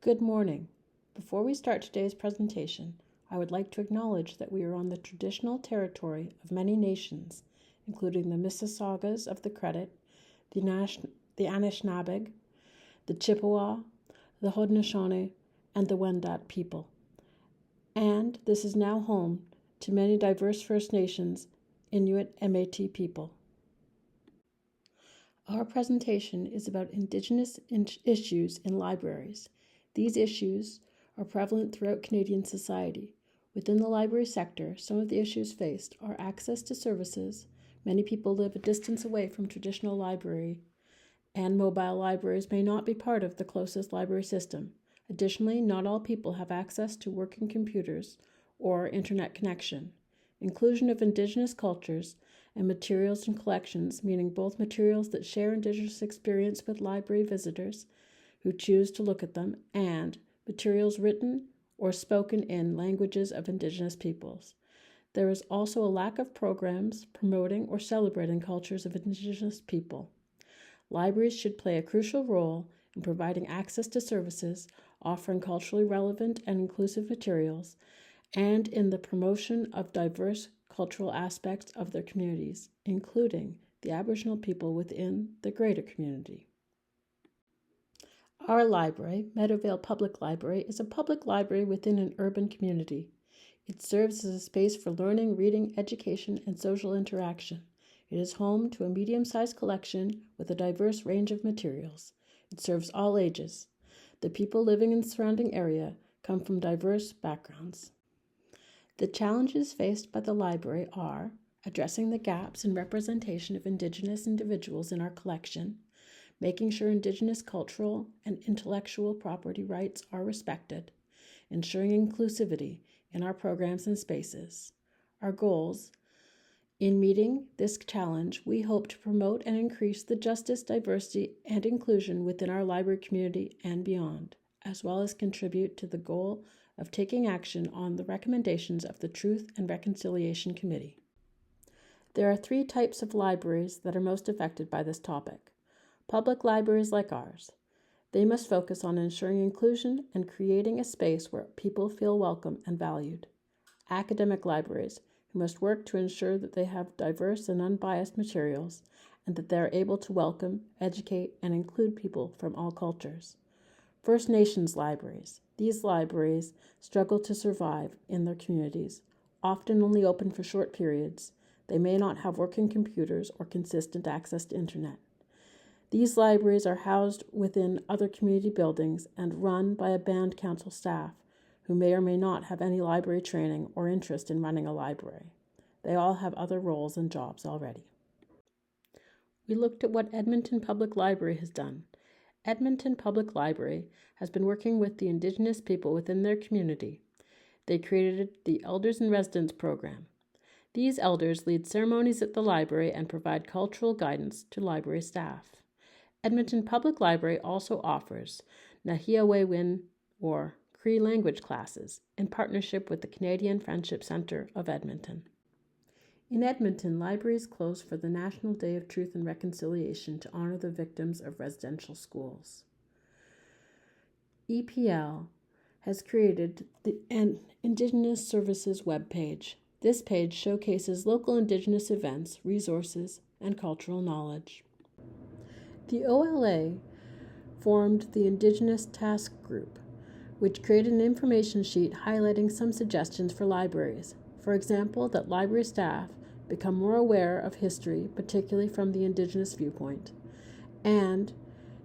Good morning. Before we start today's presentation, I would like to acknowledge that we are on the traditional territory of many nations, including the Mississaugas of the Credit, the Anishinaabe, the Chippewa, the Haudenosaunee, and the Wendat people. And this is now home to many diverse First Nations, Inuit, and Métis people. Our presentation is about Indigenous issues in libraries. These issues are prevalent throughout Canadian society. Within the library sector, some of the issues faced are access to services. Many people live a distance away from traditional library, and mobile libraries may not be part of the closest library system. Additionally, not all people have access to working computers or internet connection. Inclusion of Indigenous cultures and materials and collections, meaning both materials that share Indigenous experience with library visitors who choose to look at them, and materials written or spoken in languages of Indigenous peoples. There is also a lack of programs promoting or celebrating cultures of Indigenous people. Libraries should play a crucial role in providing access to services, offering culturally relevant and inclusive materials, and in the promotion of diverse cultural aspects of their communities, including the Aboriginal people within the greater community. Our library, Meadowvale Public Library, is a public library within an urban community. It serves as a space for learning, reading, education, and social interaction. It is home to a medium-sized collection with a diverse range of materials. It serves all ages. The people living in the surrounding area come from diverse backgrounds. The challenges faced by the library are addressing the gaps in representation of Indigenous individuals in our collection, making sure Indigenous cultural and intellectual property rights are respected, ensuring inclusivity in our programs and spaces. Our goals: in meeting this challenge, we hope to promote and increase the justice, diversity, and inclusion within our library community and beyond, as well as contribute to the goal of taking action on the recommendations of the Truth and Reconciliation Committee. There are 3 types of libraries that are most affected by this topic. Public libraries like ours. They must focus on ensuring inclusion and creating a space where people feel welcome and valued. Academic libraries, who must work to ensure that they have diverse and unbiased materials and that they are able to welcome, educate, and include people from all cultures. First Nations libraries. These libraries struggle to survive in their communities, often only open for short periods. They may not have working computers or consistent access to internet. These libraries are housed within other community buildings and run by a band council staff who may or may not have any library training or interest in running a library. They all have other roles and jobs already. We looked at what Edmonton Public Library has done. Edmonton Public Library has been working with the Indigenous people within their community. They created the Elders in Residence program. These elders lead ceremonies at the library and provide cultural guidance to library staff. Edmonton Public Library also offers Nahiawewin or Cree language classes in partnership with the Canadian Friendship Centre of Edmonton. In Edmonton, libraries close for the National Day of Truth and Reconciliation to honor the victims of residential schools. EPL has created an Indigenous Services webpage. This page showcases local Indigenous events, resources, and cultural knowledge. The OLA formed the Indigenous Task Group, which created an information sheet highlighting some suggestions for libraries. For example, that library staff become more aware of history, particularly from the Indigenous viewpoint, and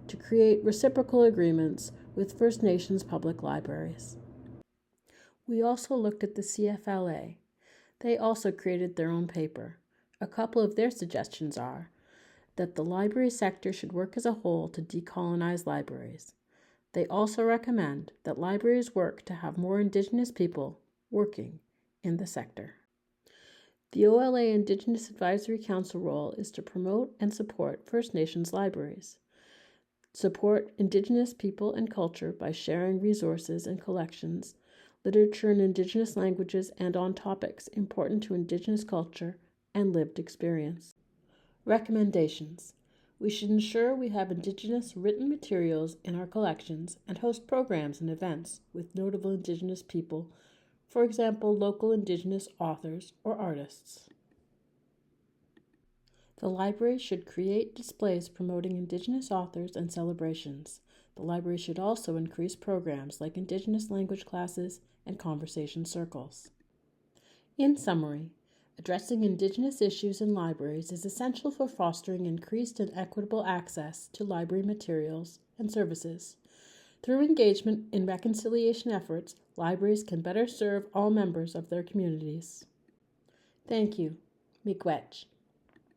to create reciprocal agreements with First Nations public libraries. We also looked at the CFLA. They also created their own paper. A couple of their suggestions are that the library sector should work as a whole to decolonize libraries. They also recommend that libraries work to have more Indigenous people working in the sector. The OLA Indigenous Advisory Council role is to promote and support First Nations libraries, support Indigenous people and culture by sharing resources and collections, literature in Indigenous languages, and on topics important to Indigenous culture and lived experience. Recommendations. We should ensure we have Indigenous written materials in our collections and host programs and events with notable Indigenous people, for example, local Indigenous authors or artists. The library should create displays promoting Indigenous authors and celebrations. The library should also increase programs like Indigenous language classes and conversation circles. In summary, addressing Indigenous issues in libraries is essential for fostering increased and equitable access to library materials and services. Through engagement in reconciliation efforts, libraries can better serve all members of their communities. Thank you. Miigwech.